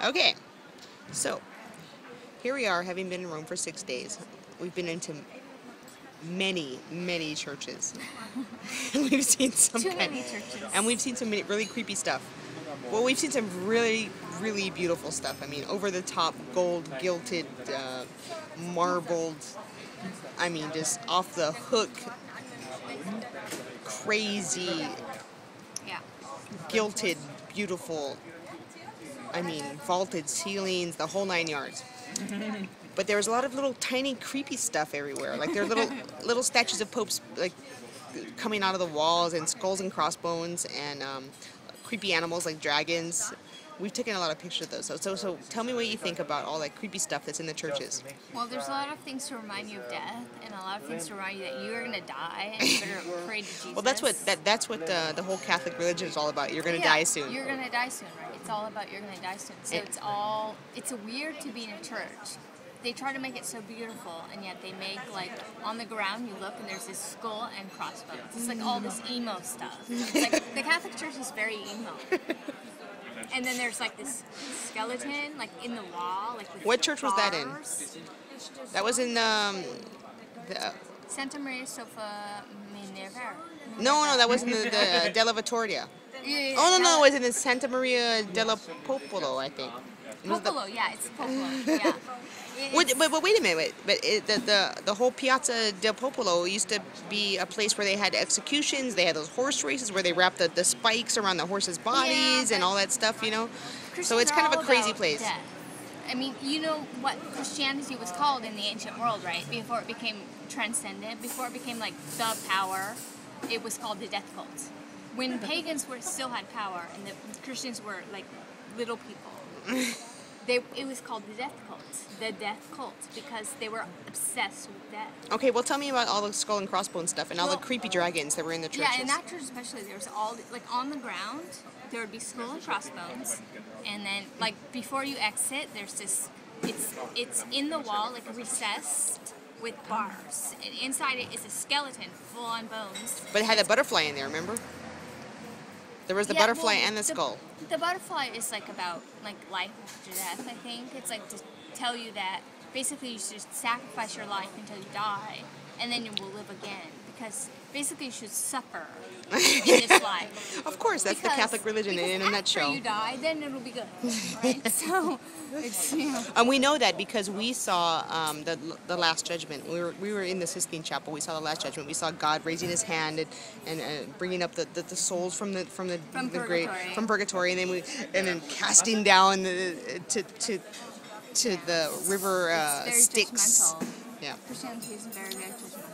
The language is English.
Okay, so here we are, having been in Rome for 6 days. We've been into many, many churches. We've seen some Too many churches. and we've seen some really creepy stuff. Well, we've seen some really, really beautiful stuff. I mean, over the top, gold, gilded, marbled. I mean, just off the hook, crazy, Yeah. gilded, beautiful. I mean, vaulted ceilings, the whole 9 yards. But there was a lot of little tiny creepy stuff everywhere. Like there are little statues of popes like coming out of the walls, and skulls and crossbones, and creepy animals like dragons. We've taken a lot of pictures of those. So tell me what you think about all that creepy stuff that's in the churches. Well, there's a lot of things to remind you of death, and a lot of things to remind you that you are going to die, and you better pray to Jesus. Well, that's what the whole Catholic religion is all about. You're going to die soon. You're going to die soon, right? It's all about you're going to die soon. So it's weird to be in a church. They try to make it so beautiful, and yet they make, like, on the ground, you look, and there's this skull and crossbones. It's like all this emo stuff. It's like, the Catholic Church is very emo. And then there's, like, this skeleton, like, in the wall, like, with What church was that in? bars. That was in the Santa Maria Sopra Minerva. no, that was in the Della Vittoria. Yeah, Oh no, it was in the Santa Maria della Popolo, I think. It was Popolo, yeah, it's Popolo, yeah. But wait a minute. The whole Piazza del Popolo used to be a place where they had executions. They had those horse races where they wrapped the spikes around the horses' bodies and all that stuff, you know. So it's kind of a crazy place. Death. I mean, you know what Christianity was called in the ancient world, right? Before it became transcendent, before it became like the power, it was called the death cult. When pagans still had power and the Christians were like little people, it was called the death cult, because they were obsessed with death. Okay, well, tell me about all the skull and crossbone stuff and all the creepy dragons that were in the churches. Yeah, in that church especially, there was like on the ground, there would be skull and crossbones, and then like before you exit, there's this. It's in the wall, like recessed with bars, and inside it is a skeleton, full on bones. But it had a butterfly in there, remember? There was the butterfly and the skull. The butterfly is like about like life after death, I think. It's like to tell you that basically you should sacrifice your life until you die, and then you will live again. Because basically you should suffer in this life. Of course, that's the Catholic religion in a nutshell. After you die, then it'll be good, right? So, it's, you know. And we know that because we saw the Last Judgment. We were in the Sistine Chapel. We saw the Last Judgment. We saw God raising His hand and bringing up the souls from purgatory, and then casting down to the river It's very Styx. judgmental. Yeah. Christianity is very, very judgmental.